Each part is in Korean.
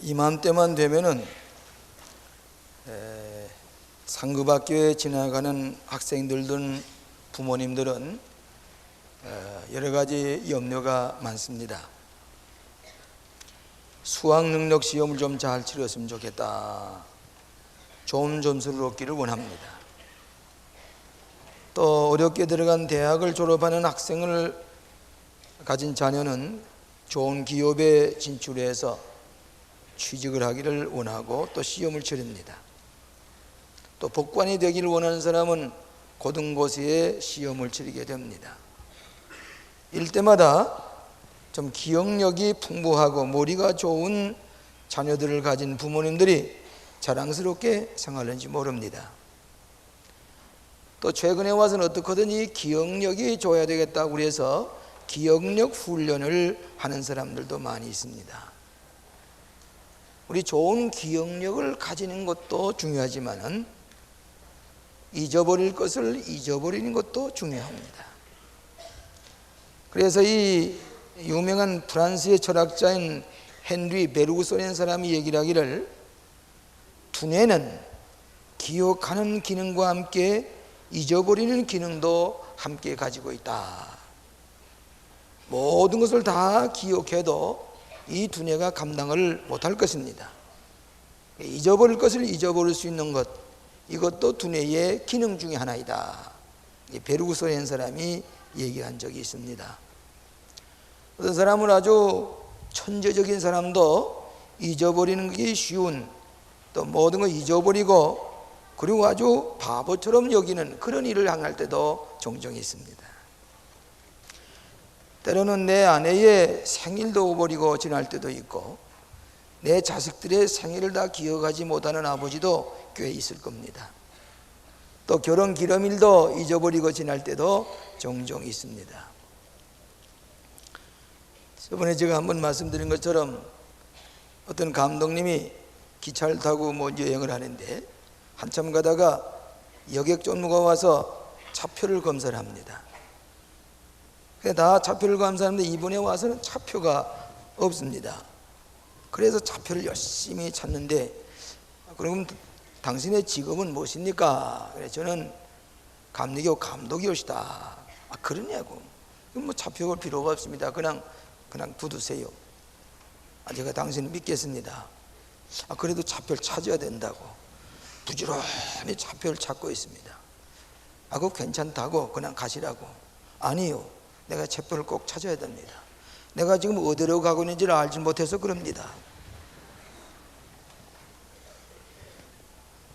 이맘때만 되면은 상급학교에 지나가는 학생들든 부모님들은 여러 가지 염려가 많습니다. 수학 능력 시험을 좀 잘 치렀으면 좋겠다. 좋은 점수를 얻기를 원합니다. 또 어렵게 들어간 대학을 졸업하는 학생을 가진 자녀는 좋은 기업에 진출해서 취직을 하기를 원하고 또 시험을 치릅니다. 또 복관이 되기를 원하는 사람은 고등고시에 시험을 치르게 됩니다. 이럴 때마다 좀 기억력이 풍부하고 머리가 좋은 자녀들을 가진 부모님들이 자랑스럽게 생활하는지 모릅니다. 또 최근에 와서는 어떻게든 이 기억력이 좋아야 되겠다고 그래서 기억력 훈련을 하는 사람들도 많이 있습니다. 우리 좋은 기억력을 가지는 것도 중요하지만은 잊어버릴 것을 잊어버리는 것도 중요합니다. 그래서 이 유명한 프랑스의 철학자인 헨리 베르그손이라는 사람이 얘기를 하기를 두뇌는 기억하는 기능과 함께 잊어버리는 기능도 함께 가지고 있다. 모든 것을 다 기억해도 이 두뇌가 감당을 못할 것입니다. 잊어버릴 것을 잊어버릴 수 있는 것, 이것도 두뇌의 기능 중에 하나이다. 베르그손이라는 사람이 얘기한 적이 있습니다. 어떤 사람은 아주 천재적인 사람도 잊어버리는 게 쉬운, 또 모든 걸 잊어버리고 그리고 아주 바보처럼 여기는 그런 일을 행할 때도 종종 있습니다. 때로는 내 아내의 생일도 버리고 지날 때도 있고 내 자식들의 생일을 다 기억하지 못하는 아버지도 꽤 있을 겁니다. 또 결혼 기념일도 잊어버리고 지날 때도 종종 있습니다. 저번에 제가 한번 말씀드린 것처럼 어떤 감독님이 기차를 타고 여행을 하는데 한참 가다가 여객 종무가 와서 차표를 검사를 합니다. 다 차표를 검사하는데 이번에 와서는 차표가 없습니다. 그래서 차표를 열심히 찾는데 그럼 당신의 직업은 무엇입니까? 그래서 저는 감독이오시다. 그러냐고. 그럼 차표 볼 필요가 없습니다. 그냥 두두세요. 제가 당신을 믿겠습니다. 그래도 차표를 찾아야 된다고 부지런히 차표를 찾고 있습니다. 그거 괜찮다고 그냥 가시라고. 아니요, 내가 차표를 꼭 찾아야 됩니다. 내가 지금 어디로 가고 있는지를 알지 못해서 그럽니다.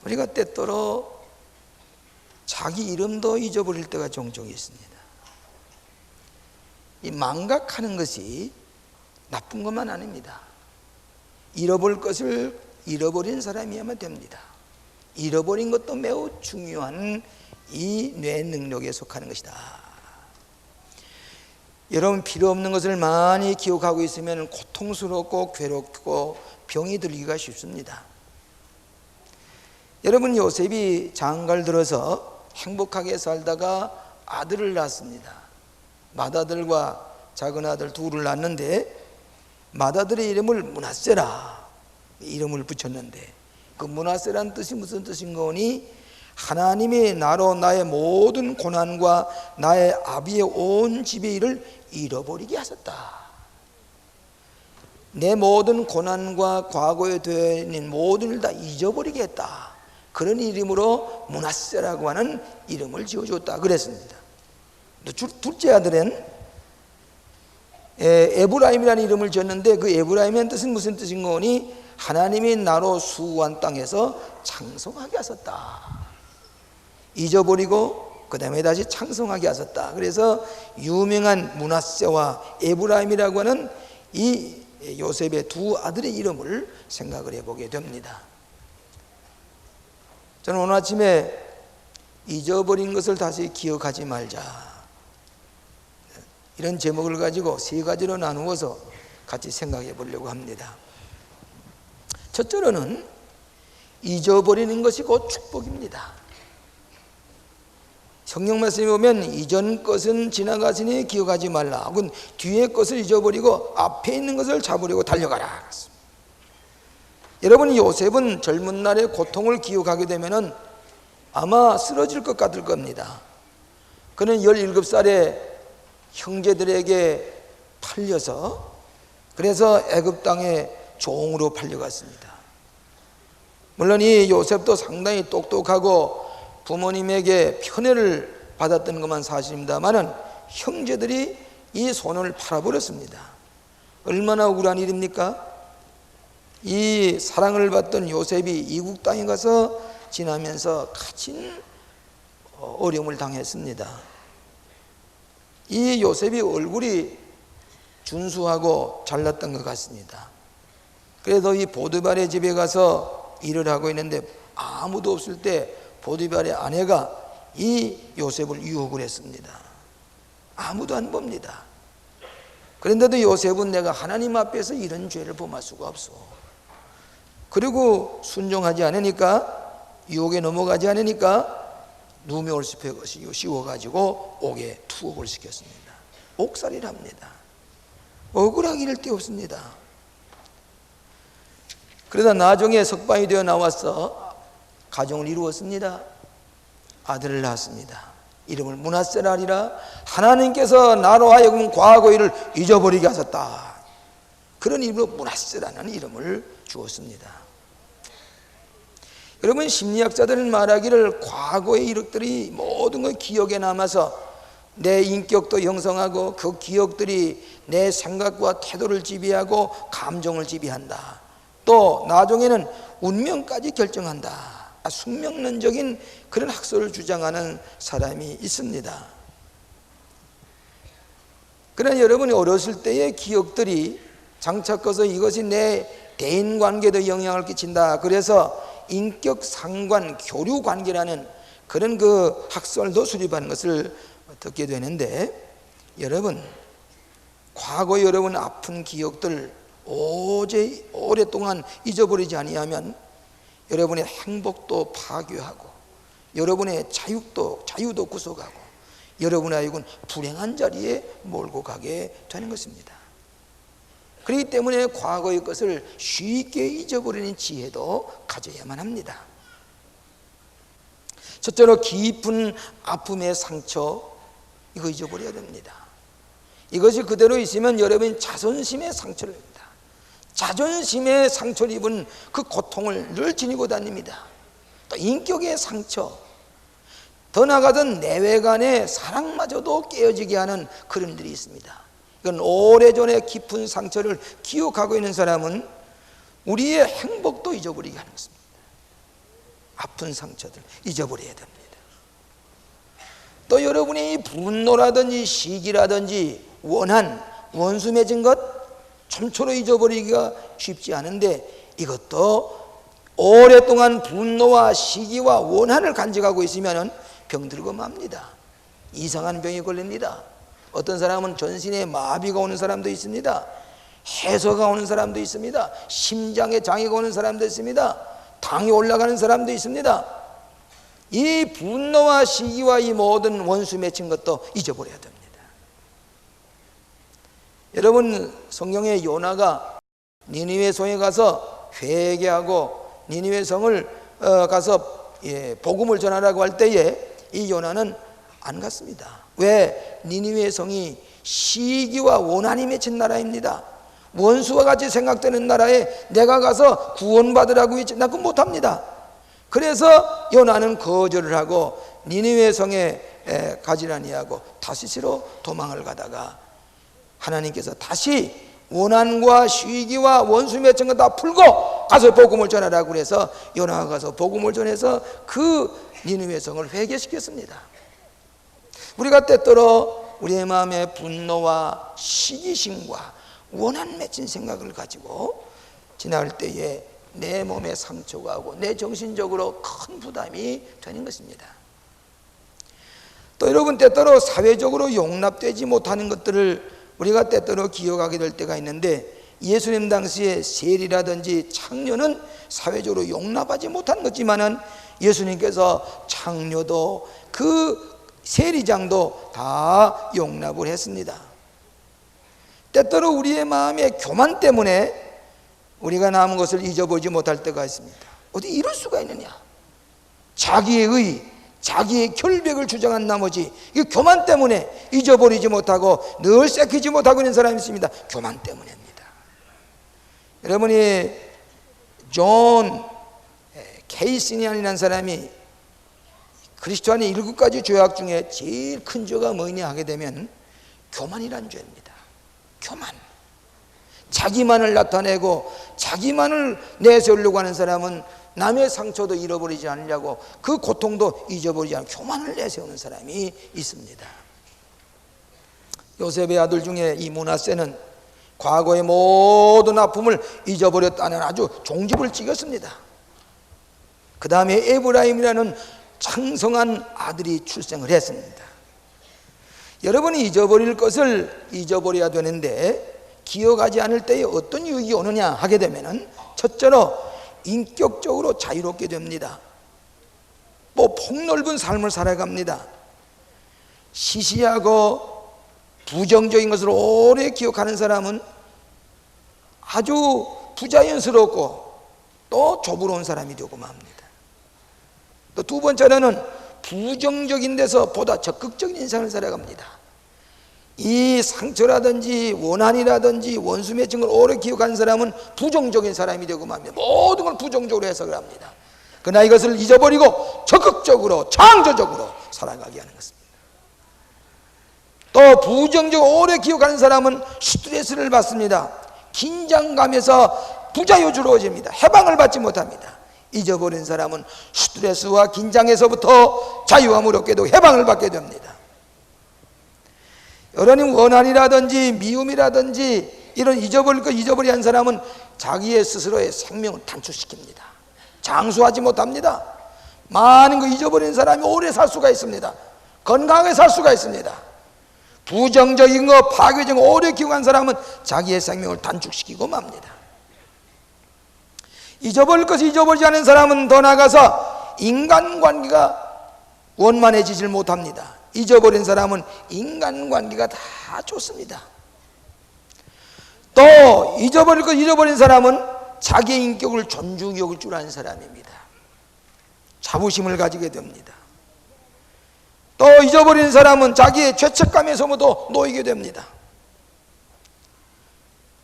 우리가 때때로 자기 이름도 잊어버릴 때가 종종 있습니다. 이 망각하는 것이 나쁜 것만 아닙니다. 잃어버릴 것을 잃어버린 사람이야만 됩니다. 잃어버린 것도 매우 중요한 이 뇌 능력에 속하는 것이다. 여러분, 필요 없는 것을 많이 기억하고 있으면 고통스럽고 괴롭고 병이 들기가 쉽습니다. 여러분, 요셉이 장가를 들어서 행복하게 살다가 아들을 낳았습니다. 맏아들과 작은 아들 둘을 낳았는데 맏아들의 이름을 므낫세라 이름을 붙였는데 그 므낫세라는 뜻이 무슨 뜻인 거니? 하나님이 나로 나의 모든 고난과 나의 아비의 온 집의 일을 잃어버리게 하셨다. 내 모든 고난과 과거에 되어 있는 모든 일 다 잊어버리게 했다. 그런 이름으로 므낫세라고 하는 이름을 지어줬다 그랬습니다. 둘째 아들은 에브라임이라는 이름을 지었는데 그 에브라임의 뜻은 무슨 뜻인 거니? 하나님이 나로 수고한 땅에서 창성하게 하셨다. 잊어버리고 그 다음에 다시 창성하게 하셨다. 그래서 유명한 므낫세와 에브라임이라고 하는 이 요셉의 두 아들의 이름을 생각을 해보게 됩니다. 저는 오늘 아침에 잊어버린 것을 다시 기억하지 말자, 이런 제목을 가지고 세 가지로 나누어서 같이 생각해 보려고 합니다. 첫째로는 잊어버리는 것이 곧 축복입니다. 성경 말씀에 보면 이전 것은 지나가시니 기억하지 말라. 혹은 뒤의 것을 잊어버리고 앞에 있는 것을 잡으려고 달려가라. 여러분, 요셉은 젊은 날의 고통을 기억하게 되면은 아마 쓰러질 것 같을 겁니다. 그는 17살에 형제들에게 팔려서, 그래서 애굽 땅에 종으로 팔려갔습니다. 물론 이 요셉도 상당히 똑똑하고 부모님에게 편애를 받았던 것만 사실입니다만은 형제들이 이 손을 팔아버렸습니다. 얼마나 억울한 일입니까? 이 사랑을 받던 요셉이 이국 땅에 가서 지나면서 갇힌 어려움을 당했습니다. 이 요셉이 얼굴이 준수하고 잘났던 것 같습니다. 그래도 이 보디발의 집에 가서 일을 하고 있는데 아무도 없을 때 보디발의 아내가 이 요셉을 유혹을 했습니다. 아무도 안 봅니다. 그런데도 요셉은 내가 하나님 앞에서 이런 죄를 범할 수가 없어. 그리고 순종하지 않으니까, 유혹에 넘어가지 않으니까 누명을 씌워가지고 옥에 투옥을 시켰습니다. 옥살이를 합니다. 억울하기를 데 없습니다. 그러다 나중에 석방이 되어 나와서 가정을 이루었습니다. 아들을 낳았습니다. 이름을 므낫세라 하리라. 하나님께서 나로 하여금 과거의 일을 잊어버리게 하셨다. 그런 이름으로 므낫세라는 이름을 주었습니다. 여러분, 심리학자들은 말하기를 과거의 이력들이 모든 걸 기억에 남아서 내 인격도 형성하고 그 기억들이 내 생각과 태도를 지배하고 감정을 지배한다. 또 나중에는 운명까지 결정한다. 숙명론적인 그런 학설을 주장하는 사람이 있습니다. 그러나 여러분이 어렸을 때의 기억들이 장차 커서 이것이 내 대인관계도 영향을 끼친다. 그래서 인격 상관 교류 관계라는 그런 그 학설도 수립하는 것을 듣게 되는데, 여러분, 과거 여러분 아픈 기억들 오랫동안 잊어버리지 아니하면 여러분의 행복도 파괴하고 여러분의 자유도 구속하고 여러분의 하여금 불행한 자리에 몰고 가게 되는 것입니다. 그렇기 때문에 과거의 것을 쉽게 잊어버리는 지혜도 가져야만 합니다. 첫째로 깊은 아픔의 상처, 이거 잊어버려야 됩니다. 이것이 그대로 있으면 여러분 자존심의 상처를 입니다. 자존심의 상처를 입은 그 고통을 늘 지니고 다닙니다. 또 인격의 상처, 더 나아가든 내외간의 사랑마저도 깨어지게 하는 그런 일이 있습니다. 이건 오래전에 깊은 상처를 기억하고 있는 사람은 우리의 행복도 잊어버리게 하는 것입니다. 아픈 상처들 잊어버려야 됩니다. 또 여러분이 분노라든지 시기라든지 원수 맺은 것 좀처럼 잊어버리기가 쉽지 않은데, 이것도 오랫동안 분노와 시기와 원한을 간직하고 있으면 병들고 맙니다. 이상한 병이 걸립니다. 어떤 사람은 전신에 마비가 오는 사람도 있습니다. 해소가 오는 사람도 있습니다. 심장에 장애가 오는 사람도 있습니다. 당이 올라가는 사람도 있습니다. 이 분노와 시기와 이 모든 원수 맺힌 것도 잊어버려야 됩니다. 여러분, 성경의 요나가 니느웨 성에 가서 회개하고 니느웨 성을 가서 복음을 전하라고 할 때에 이 요나는 안 갔습니다. 왜? 니느웨 성이 시기와 원한이 맺힌 나라입니다. 원수와 같이 생각되는 나라에 내가 가서 구원받으라고 했지, 나 그건 못합니다. 그래서 요나는 거절을 하고 니느웨 성에 가지 아니하고 타시스로 도망을 가다가 하나님께서 다시 원한과 시기와 원수 맺힌 거 다 풀고 가서 복음을 전하라고 그래서 요나가 가서 복음을 전해서 그 니느웨 성을 회개시켰습니다. 우리가 때때로 우리의 마음에 분노와 시기심과 원한 맺힌 생각을 가지고 지나갈 때에 내 몸에 상처가 오고 내 정신적으로 큰 부담이 되는 것입니다. 또 여러분, 때때로 사회적으로 용납되지 못하는 것들을 우리가 때때로 기억하게 될 때가 있는데, 예수님 당시에 세리라든지 창녀는 사회적으로 용납하지 못한 것지만은 예수님께서 창녀도 그 세리장도 다 용납을 했습니다. 때때로 우리의 마음의 교만 때문에 우리가 남은 것을 잊어보지 못할 때가 있습니다. 어디 이럴 수가 있느냐? 자기의 의, 자기의 결백을 주장한 나머지 이 교만 때문에 잊어버리지 못하고 늘 새기지 못하고 있는 사람이 있습니다. 교만 때문입니다. 여러분이 존 케이시니안이라는 사람이 그리스도 안에 7가지 죄악 중에 제일 큰 죄가 뭐냐 하게 되면 교만이란 죄입니다. 교만. 자기만을 나타내고 자기만을 내세우려고 하는 사람은 남의 상처도 잃어버리지 않으려고 그 고통도 잊어버리지 않고 교만을 내세우는 사람이 있습니다. 요셉의 아들 중에 이 므낫세는 과거의 모든 아픔을 잊어버렸다는 아주 종집을 찍었습니다. 그 다음에 에브라임이라는 창성한 아들이 출생을 했습니다. 여러분이 잊어버릴 것을 잊어버려야 되는데 기억하지 않을 때에 어떤 유익이 오느냐 하게 되면 첫째로 인격적으로 자유롭게 됩니다. 폭넓은 삶을 살아갑니다. 시시하고 부정적인 것을 오래 기억하는 사람은 아주 부자연스럽고 또 조부러운 사람이 되고 맙니다. 또 두 번째로는 부정적인 데서 보다 적극적인 인생을 살아갑니다. 이 상처라든지 원한이라든지 원수 맺힌 걸 오래 기억하는 사람은 부정적인 사람이 되고 맙니다. 모든 걸 부정적으로 해석을 합니다. 그러나 이것을 잊어버리고 적극적으로 창조적으로 살아가게 하는 것입니다. 또 부정적으로 오래 기억하는 사람은 스트레스를 받습니다. 긴장감에서 부자유주로워집니다. 해방을 받지 못합니다. 잊어버린 사람은 스트레스와 긴장에서부터 자유함을 얻게도 해방을 받게 됩니다. 여러분 원한이라든지 미움이라든지 이런 잊어버릴 것 잊어버리는 한 사람은 자기의 스스로의 생명을 단축시킵니다. 장수하지 못합니다. 많은 거 잊어버리는 사람이 오래 살 수가 있습니다. 건강하게 살 수가 있습니다. 부정적인 거 파괴적인 거 오래 기억한 사람은 자기의 생명을 단축시키고 맙니다. 잊어버릴 것을 잊어버리지 않은 사람은 더 나아가서 인간관계가 원만해지질 못합니다. 잊어버린 사람은 인간관계가 다 좋습니다. 또 잊어버릴 것 잊어버린 사람은 자기의 인격을 존중히 여길 줄 아는 사람입니다. 자부심을 가지게 됩니다. 또 잊어버린 사람은 자기의 죄책감에서도 놓이게 됩니다.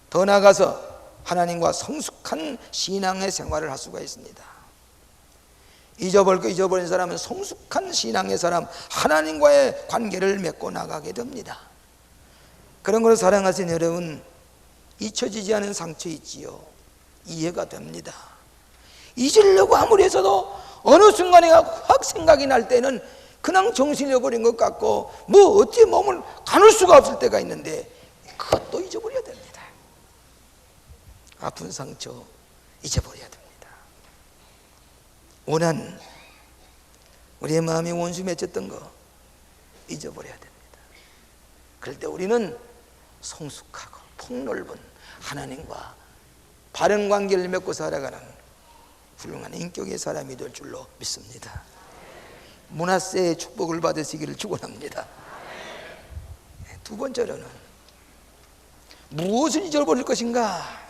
더 나아가서 하나님과 성숙한 신앙의 생활을 할 수가 있습니다. 잊어버릴 거 잊어버린 사람은 성숙한 신앙의 사람, 하나님과의 관계를 맺고 나가게 됩니다. 그런 걸 사랑하신 여러분, 잊혀지지 않은 상처 있지요. 이해가 됩니다. 잊으려고 아무리 해서도 어느 순간에 확 생각이 날 때는 그냥 정신이 잃어버린 것 같고 뭐 어떻게 몸을 가눌 수가 없을 때가 있는데 그것도 잊어버려야 됩니다. 아픈 상처 잊어버려야 됩니다. 원한, 우리의 마음이 원수 맺혔던 거 잊어버려야 됩니다. 그럴 때 우리는 성숙하고 폭넓은 하나님과 바른 관계를 맺고 살아가는 훌륭한 인격의 사람이 될 줄로 믿습니다. 므낫세의 축복을 받으시기를 축원합니다. 두 번째로는 무엇을 잊어버릴 것인가?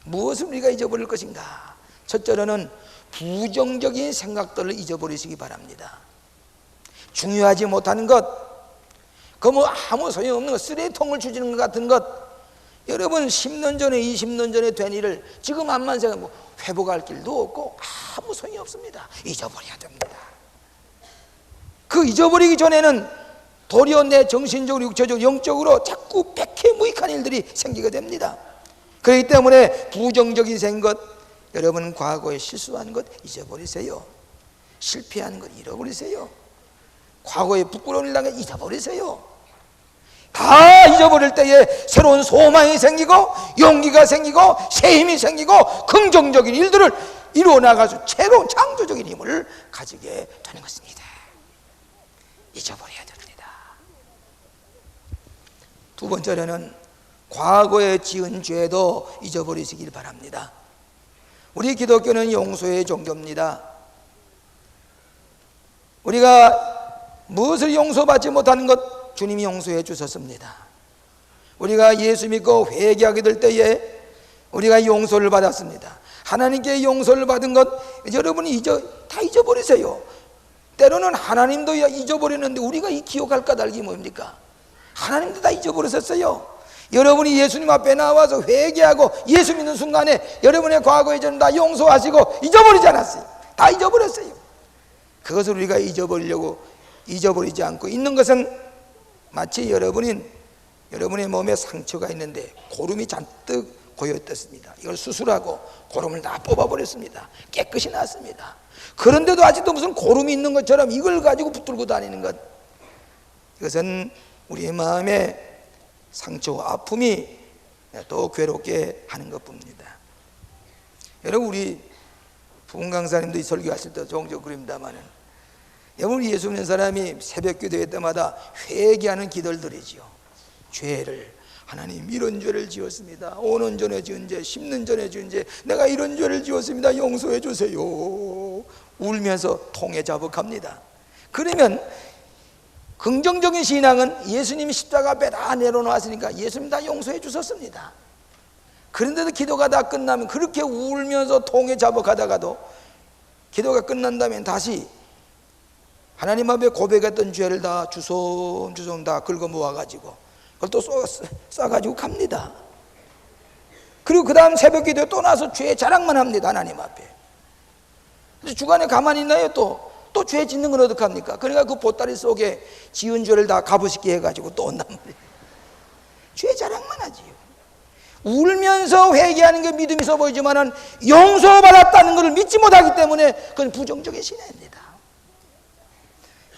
무엇을 우리가 잊어버릴 것인가? 첫째로는 부정적인 생각들을 잊어버리시기 바랍니다. 중요하지 못하는 것, 그 뭐 아무 소용없는 것, 쓰레기통을 주지는 것 같은 것, 여러분 10년 전에 20년 전에 된 일을 지금 암만 생각하면 회복할 길도 없고 아무 소용이 없습니다. 잊어버려야 됩니다. 그 잊어버리기 전에는 도리어 내 정신적으로 육체적으로 영적으로 자꾸 백해무익한 일들이 생기게 됩니다. 그렇기 때문에 부정적인 생각, 여러분 과거에 실수한 것 잊어버리세요. 실패한 것 잃어버리세요. 과거에 부끄러운 일 당한 것 잊어버리세요. 다 잊어버릴 때에 새로운 소망이 생기고 용기가 생기고 새 힘이 생기고 긍정적인 일들을 이루어 나가서 새로운 창조적인 힘을 가지게 되는 것입니다. 잊어버려야 됩니다. 두 번째로는 과거에 지은 죄도 잊어버리시길 바랍니다. 우리 기독교는 용서의 종교입니다. 우리가 무엇을 용서받지 못하는 것 주님이 용서해 주셨습니다. 우리가 예수 믿고 회개하게 될 때에 우리가 용서를 받았습니다. 하나님께 용서를 받은 것 여러분이 다 잊어버리세요. 때로는 하나님도 잊어버리는데 우리가 기억할 까닭이 뭡니까? 하나님도 다 잊어버렸었어요. 여러분이 예수님 앞에 나와서 회개하고 예수 믿는 순간에 여러분의 과거의 죄는 다 용서하시고 잊어버리지 않았어요. 다 잊어버렸어요. 그것을 우리가 잊어버리지 않고 있는 것은 마치 여러분의 몸에 상처가 있는데 고름이 잔뜩 고여있었습니다. 이걸 수술하고 고름을 다 뽑아버렸습니다. 깨끗이 났습니다. 그런데도 아직도 무슨 고름이 있는 것처럼 이걸 가지고 붙들고 다니는 것, 이것은 우리의 마음에 상처와 아픔이 또 괴롭게 하는 것뿐입니다. 여러분, 우리 부흥 강사님도 이 설교하실 때 종종 그럽니다마는, 여러분, 예수 믿는 사람이 새벽 기도회 때마다 회개하는 기도들이지요. 죄를, 하나님 이런 죄를 지었습니다. 5년 전에 지은 죄, 10년 전에 지은 죄, 내가 이런 죄를 지었습니다. 용서해 주세요. 울면서 통에 자복합니다. 그러면 긍정적인 신앙은 예수님이 십자가 앞에 다 내려놓았으니까 예수님 다 용서해 주셨습니다. 그런데도 기도가 다 끝나면 그렇게 울면서 통에 자복하다가도 기도가 끝난다면 다시 하나님 앞에 고백했던 죄를 다 주섬주섬 다 긁어 모아가지고 그걸 또 쏴가지고 갑니다. 그리고 그 다음 새벽 기도에 또 나서 죄 자랑만 합니다. 하나님 앞에. 주간에 가만히 있나요? 또 죄 짓는 건 어떡합니까? 그러니까 그 보따리 속에 지은 죄를 다 값으시게 해가지고 또 온단 말이에요. 죄 자랑만 하지요. 울면서 회개하는 게 믿음이 있어 보이지만은 용서받았다는 것을 믿지 못하기 때문에 그건 부정적인 신앙입니다.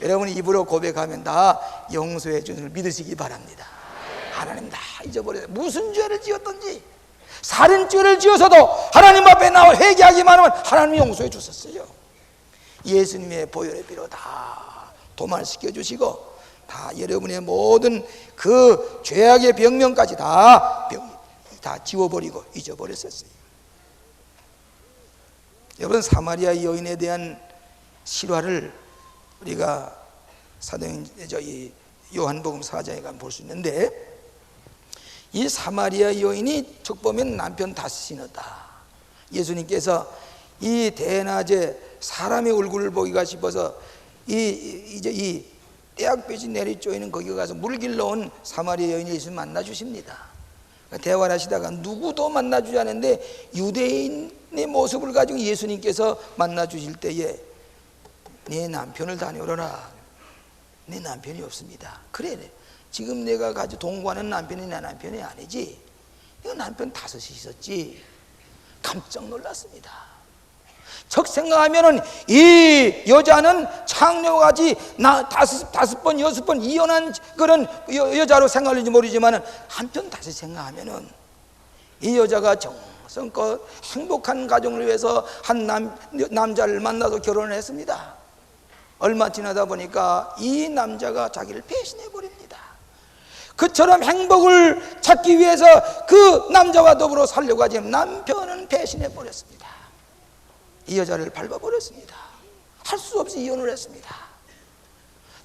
여러분이 입으로 고백하면 다 용서해 주는 걸 믿으시기 바랍니다. 하나님 다 잊어버려요. 무슨 죄를 지었든지, 살인죄를 지어서도 하나님 앞에 나와 회개하기만 하면 하나님이 용서해 주셨어요. 예수님의 보혈의 피로 다 도말시켜 주시고 다 여러분의 모든 그 죄악의 병명까지 다 지워버리고 잊어버렸었어요. 여러분, 사마리아 여인에 대한 실화를 우리가 요한복음 4장에 가면 볼 수 있는데, 이 사마리아 여인이 척 보면 남편 다스시너다. 예수님께서 이 대낮에 사람의 얼굴을 보기가 싶어서 이 떼약볕이 내리쪼이는 거기 가서 물 길러 온 사마리아 여인이 예수님 만나 주십니다. 대화를 하시다가 누구도 만나 주지 않는데 유대인의 모습을 가지고 예수님께서 만나 주실 때에 네 남편을 다녀오라. 내 남편이 없습니다. 그래, 지금 내가 가지고 동거하는 남편이 내 남편이 아니지. 이거 남편 5이 있었지. 깜짝 놀랐습니다. 즉 생각하면은 이 여자는 창녀같이 5번 6번 이혼한 그런 여자로 생각할지 모르지만은 한편 다시 생각하면은 이 여자가 정성껏 행복한 가정을 위해서 한 남자를 만나서 결혼을 했습니다. 얼마 지나다 보니까 이 남자가 자기를 배신해 버립니다. 그처럼 행복을 찾기 위해서 그 남자와 더불어 살려고 하지만 남편은 배신해 버렸습니다. 이 여자를 밟아버렸습니다. 할 수 없이 이혼을 했습니다.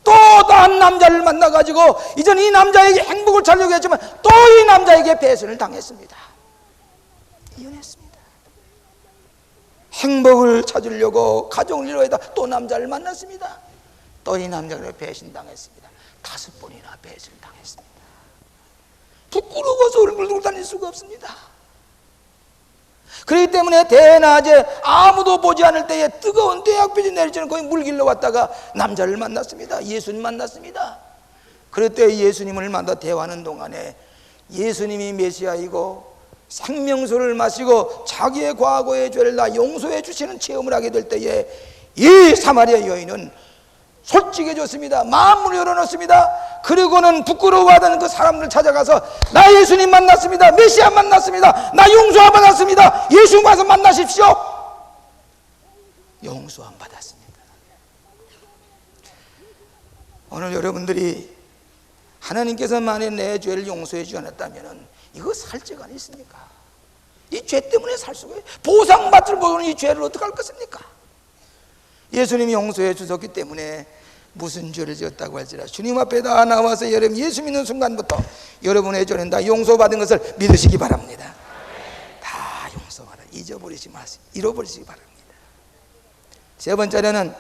또 다른 남자를 만나가지고 이전 이 남자에게 행복을 찾으려고 했지만 또 이 남자에게 배신을 당했습니다. 이혼했습니다. 행복을 찾으려고 가정을 이루어다 또 남자를 만났습니다. 또 이 남자를 배신당했습니다. 5번이나 배신당했습니다. 부끄러워서 얼굴 들고 다닐 수가 없습니다. 그렇기 때문에 대낮에 아무도 보지 않을 때에 뜨거운 떼약볕이 내리쬐는 거기 물 길러 왔다가 남자를 만났습니다. 예수님 만났습니다. 그럴 때 예수님을 만나 대화하는 동안에 예수님이 메시아이고 생명수를 마시고 자기의 과거의 죄를 다 용서해 주시는 체험을 하게 될 때에 이 사마리아 여인은 솔직해졌습니다. 마음을 열어놓습니다. 그리고는 부끄러워하던 그 사람들 찾아가서 나 예수님 만났습니다. 메시아 만났습니다. 나 용서함 받았습니다. 예수 와서 만나십시오. 용서함 받았습니다. 오늘 여러분들이 하나님께서 만약 내 죄를 용서해 주지 않았다면 이거 살 죄가 아니 있습니까? 이 죄 때문에 살 수가 있어요. 보상받을 모르는 이 죄를 어떻게 할 것입니까? 예수님이 용서해 주셨기 때문에 무슨 죄를 지었다고 할지라 주님 앞에 다 나와서 여러분 예수 믿는 순간부터 여러분의 죄는 다 용서받은 것을 믿으시기 바랍니다. 다 잊어버리지 마세요. 잃어버리시기 바랍니다. 세 번째로는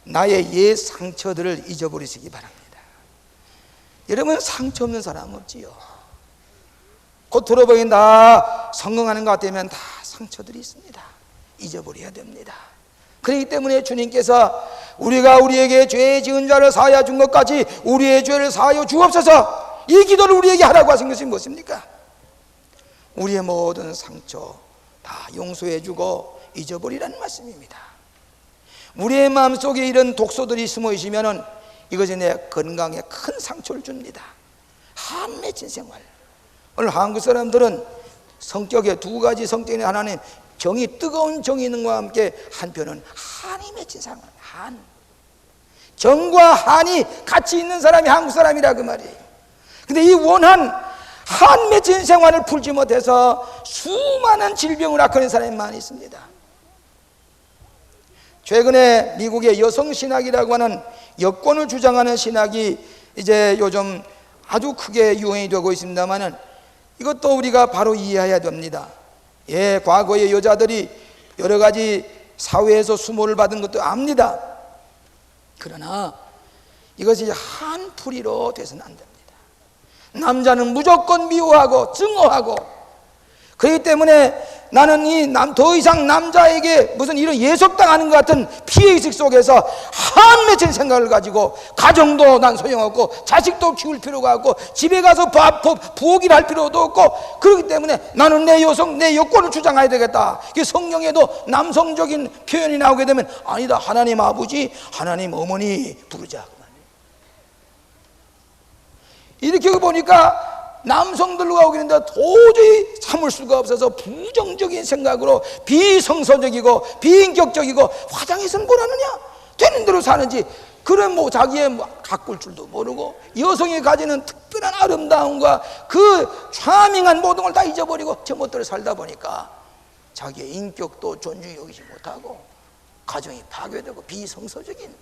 나의 옛 상처들을 잊어버리시기 바랍니다. 여러분, 상처 없는 사람 없지요. 곧 들어보니 다 성공하는 것 같으면 다 상처들이 있습니다. 잊어버려야 됩니다. 그렇기 때문에 주님께서 우리가 우리에게 죄 지은 자를 사하여 준 것까지 우리의 죄를 사하여 주옵소서, 이 기도를 우리에게 하라고 하신 것이 무엇입니까? 우리의 모든 상처 다 용서해 주고 잊어버리라는 말씀입니다. 우리의 마음속에 이런 독소들이 숨어 있으면 이것이 내 건강에 큰 상처를 줍니다. 한 맺힌 생활. 오늘 한국 사람들은 성격에 두 가지 성격이, 하나는 정이, 뜨거운 정이 있는 것과 함께 한편은 한이 맺힌 생활. 한. 정과 한이 같이 있는 사람이 한국 사람이라 그 말이에요. 근데 이 원한 한 맺힌 생활을 풀지 못해서 수많은 질병을 앓는 사람이 많이 있습니다. 최근에 미국의 여성신학이라고 하는 여권을 주장하는 신학이 이제 요즘 아주 크게 유행이 되고 있습니다만은 이것도 우리가 바로 이해해야 됩니다. 예, 과거의 여자들이 여러 가지 사회에서 수모를 받은 것도 압니다. 그러나 이것이 한 풀이로 돼서는 안 됩니다. 남자는 무조건 미워하고 증오하고, 그렇기 때문에 나는 더 이상 남자에게 무슨 이런 예속당하는 것 같은 피해의식 속에서 한 맺힌 생각을 가지고 가정도 난 소용없고 자식도 키울 필요가 없고 집에 가서 부엌일 할 필요도 없고, 그렇기 때문에 나는 내 여성, 내 여권을 주장해야 되겠다. 성경에도 남성적인 표현이 나오게 되면 아니다, 하나님 아버지, 하나님 어머니 부르자. 이렇게 보니까 남성들과 오기는데 도저히 참을 수가 없어서 부정적인 생각으로 비성서적이고 비인격적이고, 화장해서는 뭘 하느냐, 되는 대로 사는지, 그런 자기의 가꿀 줄도 모르고 여성이 가지는 특별한 아름다움과 그 차밍한 모든 걸 다 잊어버리고 제멋대로 살다 보니까 자기의 인격도 존중히 여기지 못하고 가정이 파괴되고 비성서적인.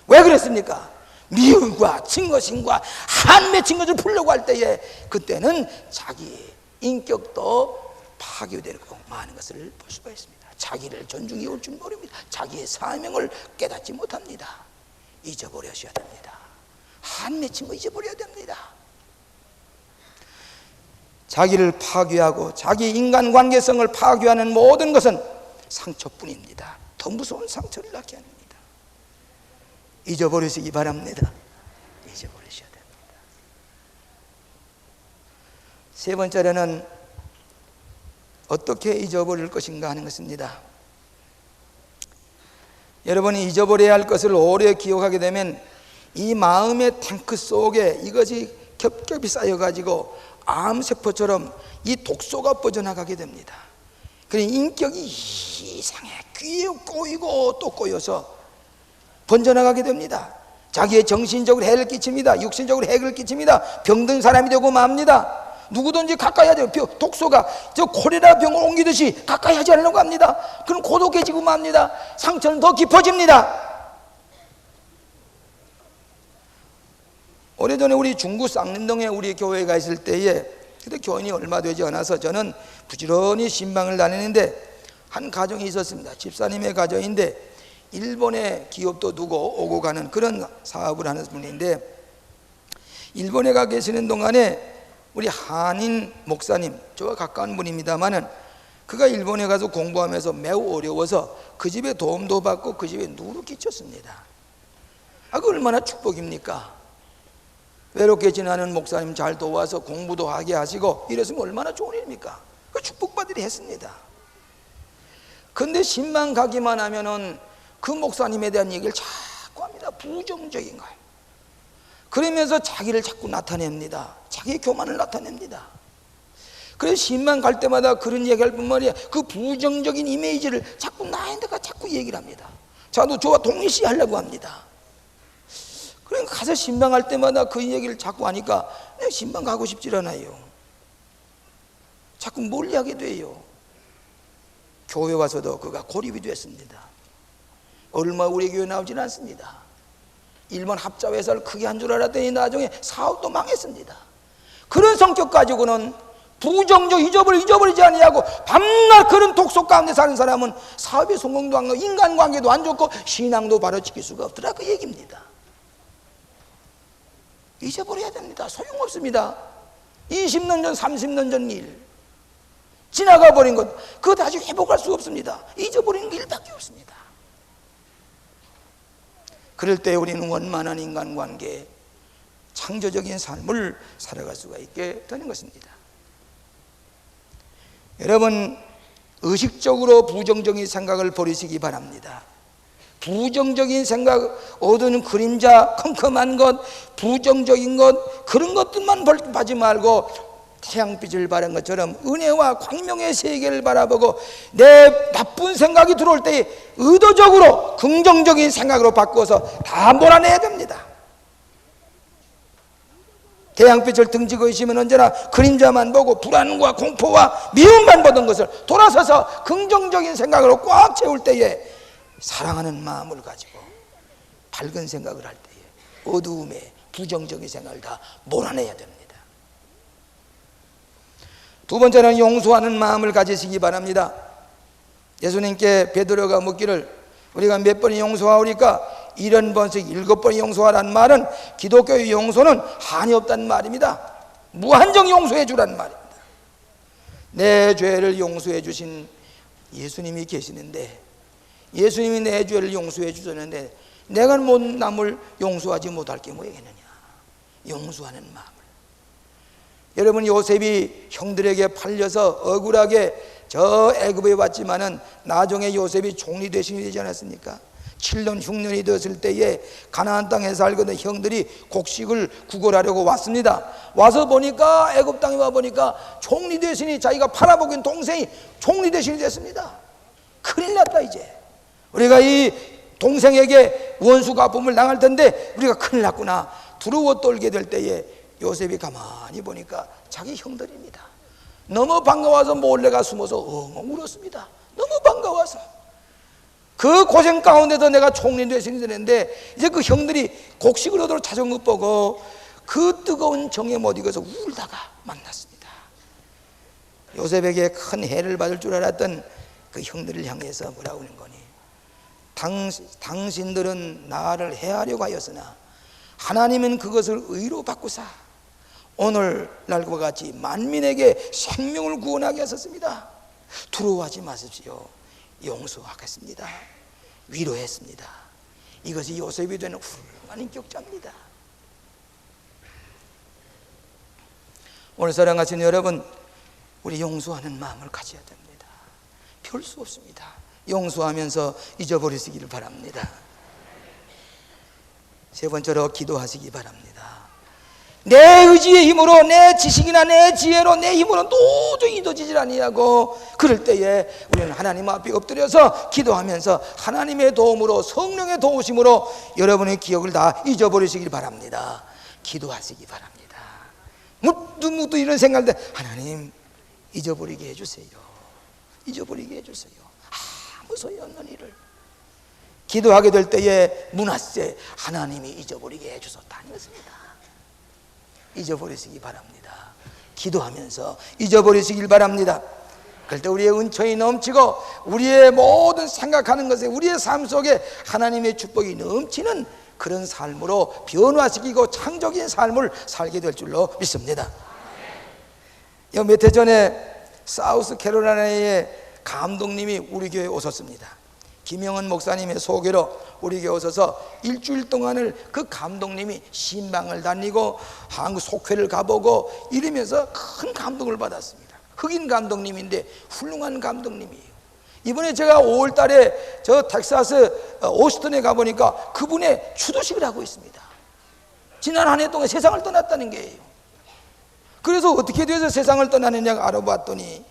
왜 그랬습니까? 미움과 증오심과 한 맺힌 것을 풀려고 할 때에 그때는 자기의 인격도 파괴되고 많은 것을 볼 수가 있습니다. 자기를 존중해 올 줄 모릅니다. 자기의 사명을 깨닫지 못합니다. 잊어버려셔야 됩니다. 한 맺힌 거 잊어버려야 됩니다. 자기를 파괴하고 자기 인간관계성을 파괴하는 모든 것은 상처뿐입니다. 더 무서운 상처를 낳게 합니다. 잊어버리시기 바랍니다. 잊어버리셔야 됩니다. 세 번째로는 어떻게 잊어버릴 것인가 하는 것입니다. 여러분이 잊어버려야 할 것을 오래 기억하게 되면 이 마음의 탱크 속에 이것이 겹겹이 쌓여가지고 암세포처럼 이 독소가 뻗어나가게 됩니다. 그러니 인격이 이상해, 귀에 꼬이고 또 꼬여서 번져나가게 됩니다. 자기의 정신적으로 해를 끼칩니다. 육신적으로 해를 끼칩니다. 병든 사람이 되고 맙니다. 누구든지 가까이 하죠. 독소가 저 콜레라 병을 옮기듯이 가까이 하지 않으려고 합니다. 그럼 고독해지고 맙니다. 상처는 더 깊어집니다. 오래전에 우리 중구 쌍림동에 우리 교회가 있을 때에, 그때 교인이 얼마 되지 않아서 저는 부지런히 신방을 다니는데 한 가정이 있었습니다. 집사님의 가정인데 일본에 기업도 두고 오고 가는 그런 사업을 하는 분인데, 일본에 가 계시는 동안에 우리 한인 목사님, 저와 가까운 분입니다만은 그가 일본에 가서 공부하면서 매우 어려워서 그 집에 도움도 받고 그 집에 누를 끼쳤습니다. 그 얼마나 축복입니까? 외롭게 지나는 목사님 잘 도와서 공부도 하게 하시고 이랬으면 얼마나 좋은 일입니까? 그 축복받으리 했습니다. 근데 신방 가기만 하면은 그 목사님에 대한 얘기를 자꾸 합니다. 부정적인 거예요. 그러면서 자기를 자꾸 나타냅니다. 자기의 교만을 나타냅니다. 그래서 신방 갈 때마다 그런 얘기할 뿐만 아니라 그 부정적인 이미지를 자꾸 나한테가 자꾸 얘기를 합니다. 저도 저와 동일시하려고 합니다. 그러니까 가서 신방 갈 때마다 그 얘기를 자꾸 하니까 내가 신방 가고 싶질 않아요. 자꾸 멀리하게 돼요. 교회 와서도 그가 고립이 됐습니다. 얼마 우리 교회 나오지는 않습니다. 일본 합자회사를 크게 한 줄 알았더니 나중에 사업도 망했습니다. 그런 성격 가지고는 부정적 잊어버리지 아니하고 밤낮 그런 독속 가운데 사는 사람은 사업에 성공도 안 하고 인간관계도 안 좋고 신앙도 바로 지킬 수가 없더라, 그 얘기입니다. 잊어버려야 됩니다. 소용없습니다. 20년 전 30년 전 일 지나가 버린 것, 그거 다시 회복할 수 없습니다. 잊어버리는 게 일밖에 없습니다. 그럴 때 우리는 원만한 인간관계, 창조적인 삶을 살아갈 수가 있게 되는 것입니다. 여러분, 의식적으로 부정적인 생각을 버리시기 바랍니다. 부정적인 생각, 어두운 그림자, 컴컴한 것, 부정적인 것, 그런 것들만 보지 말고 태양빛을 바란 것처럼 은혜와 광명의 세계를 바라보고 내 나쁜 생각이 들어올 때 의도적으로 긍정적인 생각으로 바꿔서 다 몰아내야 됩니다. 태양빛을 등지고 있으면 언제나 그림자만 보고 불안과 공포와 미움만 보던 것을 돌아서서 긍정적인 생각으로 꽉 채울 때에 사랑하는 마음을 가지고 밝은 생각을 할 때에 어두움에 부정적인 생각을 다 몰아내야 됩니다. 두 번째는 용서하는 마음을 가지시기 바랍니다. 예수님께 베드로가 묻기를 우리가 몇 번이 용서하오리까? 70번씩 7번이 용서하라는 말은 기독교의 용서는 한이 없다는 말입니다. 무한정 용서해 주라는 말입니다. 내 죄를 용서해 주신 예수님이 계시는데, 예수님이 내 죄를 용서해 주셨는데 내가 남을 용서하지 못할 게 뭐겠느냐? 용서하는 마음을. 여러분, 요셉이 형들에게 팔려서 억울하게 저 애굽에 왔지만은 나중에 요셉이 총리 대신이 되지 않았습니까? 7년 흉년이 되었을 때에 가나안 땅에 살거든 형들이 곡식을 구걸하려고 왔습니다. 와서 보니까 애굽 땅에 와 보니까 총리 대신이, 자기가 팔아먹은 동생이 총리 대신이 됐습니다. 큰일 났다. 이제 우리가 이 동생에게 원수 갚음을 당할 텐데 우리가 큰일 났구나. 두려워 떨게 될 때에 요셉이 가만히 보니까 자기 형들입니다. 너무 반가워서 몰래가 숨어서 엉엉 울었습니다. 너무 반가워서. 그 고생 가운데도 내가 총리 대신이 되는데 이제 그 형들이 곡식을 얻으러 찾아온 것 보고 그 뜨거운 정에 못 이겨서 울다가 만났습니다. 요셉에게 큰 해를 받을 줄 알았던 그 형들을 향해서 뭐라고 하는 거니? 당신들은 나를 해하려고 하였으나 하나님은 그것을 의로 바꾸사 오늘날과 같이 만민에게 생명을 구원하게 하셨습니다. 두려워하지 마십시오. 용서하겠습니다. 위로했습니다. 이것이 요셉이 되는 훌륭한 인격자입니다. 오늘 사랑하시는 여러분, 우리 용서하는 마음을 가져야 됩니다. 별 수 없습니다. 용서하면서 잊어버리시기를 바랍니다. 세 번째로 기도하시기 바랍니다. 내 의지의 힘으로, 내 지식이나 내 지혜로, 내 힘으로 도저히 이루어지질 아니하고 그럴 때에 우리는 하나님 앞에 엎드려서 기도하면서 하나님의 도움으로, 성령의 도우심으로 여러분의 기억을 다 잊어버리시길 바랍니다. 기도하시기 바랍니다. 무드 이런 생각들, 하나님 잊어버리게 해주세요. 잊어버리게 해주세요. 아무 소용없는 일을 기도하게 될 때에 문하세 하나님이 잊어버리게 해주셨다는 것입니다. 잊어버리시기 바랍니다. 기도하면서 잊어버리시길 바랍니다. 그럴 때 우리의 은총이 넘치고 우리의 모든 생각하는 것에, 우리의 삶 속에 하나님의 축복이 넘치는 그런 삶으로 변화시키고 창조적인 삶을 살게 될 줄로 믿습니다. 몇 해 전에 사우스 캐롤라이나의 감독님이 우리 교회에 오셨습니다. 김영은 목사님의 소개로 우리 교회 오셔서 일주일 동안을 그 감독님이 신방을 다니고 한국 속회를 가보고 이러면서 큰 감동을 받았습니다. 흑인 감독님인데 훌륭한 감독님이에요. 이번에 제가 5월 달에 저 텍사스 오스틴에 가보니까 그분의 추도식을 하고 있습니다. 지난 한 해 동안 세상을 떠났다는 게예요. 그래서 어떻게 돼서 세상을 떠나느냐고 알아봤더니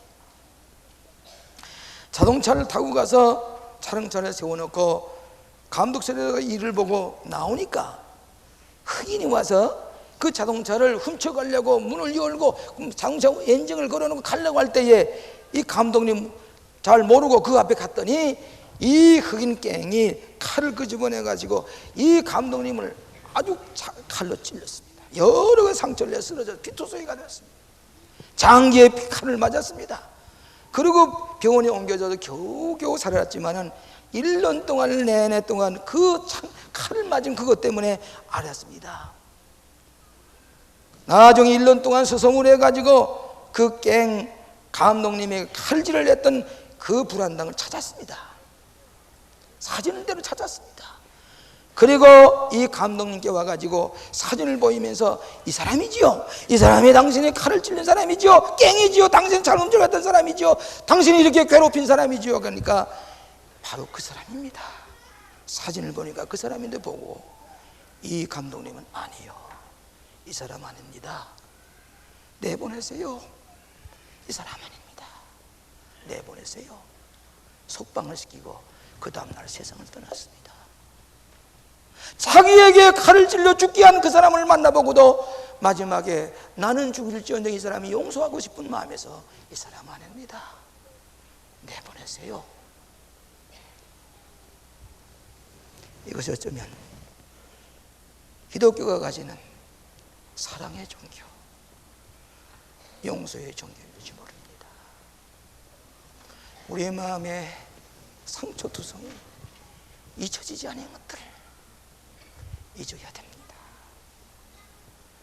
자동차를 타고 가서 차량차를 세워놓고 감독실에서 일을 보고 나오니까 흑인이 와서 그 자동차를 훔쳐가려고 문을 열고 자동차 엔진을 걸어놓고 가려고 할 때에 이 감독님 잘 모르고 그 앞에 갔더니 이 흑인 갱이 칼을 끄집어내가지고 이 감독님을 아주 칼로 찔렀습니다. 여러 가지 상처를 내 쓰러져 피투성이가 됐습니다. 장기에 칼을 맞았습니다. 그리고 병원에 옮겨져서 겨우겨우 살아났지만은 1년 동안 내내 동안 그 칼을 맞은 그것 때문에 앓았습니다. 나중에 1년 동안 수송을 해가지고 그 갱 감독님의 칼질을 했던 그 불안당을 찾았습니다. 사진을 대로 찾았습니다. 그리고 이 감독님께 와가지고 사진을 보이면서 이 사람이지요, 이 사람이 당신이 칼을 찔린 사람이지요, 갱이지요, 당신이 잘못 들어갔던 사람이지요, 당신이 이렇게 괴롭힌 사람이지요. 그러니까 바로 그 사람입니다. 사진을 보니까 그 사람인데 보고 이 감독님은 아니요, 이 사람 아닙니다. 내보내세요. 이 사람 아닙니다. 내보내세요. 속방을 시키고 그 다음날 세상을 떠났습니다. 자기에게 칼을 찔러 죽게 한 그 사람을 만나보고도 마지막에 나는 죽일지언정 이 사람이 용서하고 싶은 마음에서 이 사람 아닙니다. 내보내세요. 이것이 어쩌면 기독교가 가지는 사랑의 종교, 용서의 종교일지 모릅니다. 우리의 마음에 상처투성이 잊혀지지 않은 것들을 잊어야 됩니다.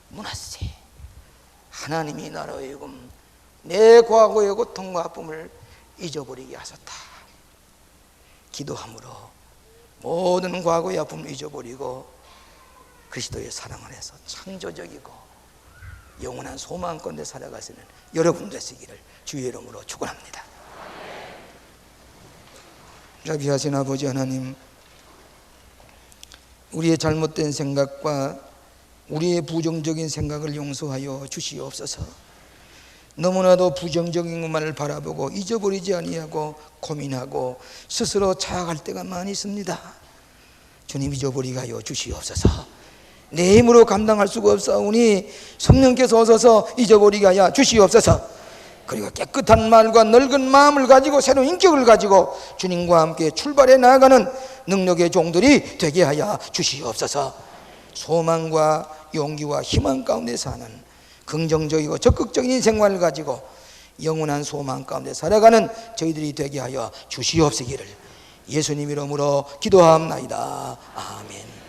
문하세, 하나님이 나라의 요금, 내 과거의 고통과 아픔을 잊어버리게 하셨다. 기도함으로 모든 과거의 아픔을 잊어버리고 그리스도의 사랑을 해서 창조적이고 영원한 소망 가운데 살아가시는 여러분 되시기를 주의 이름으로 축원합니다. 자비하신 아버지 하나님, 우리의 잘못된 생각과 우리의 부정적인 생각을 용서하여 주시옵소서. 너무나도 부정적인 것만을 바라보고 잊어버리지 아니하고 고민하고 스스로 자학할 때가 많이 있습니다. 주님, 잊어버리게 하여 주시옵소서. 내 힘으로 감당할 수가 없사오니 성령께서 오셔서 잊어버리게 하여 주시옵소서. 그리고 깨끗한 말과 늙은 마음을 가지고 새로운 인격을 가지고 주님과 함께 출발해 나아가는 능력의 종들이 되게 하여 주시옵소서. 소망과 용기와 희망 가운데 사는 긍정적이고 적극적인 인생관을 가지고 영원한 소망 가운데 살아가는 저희들이 되게 하여 주시옵시기를 예수님 이름으로 기도하옵나이다. 아멘.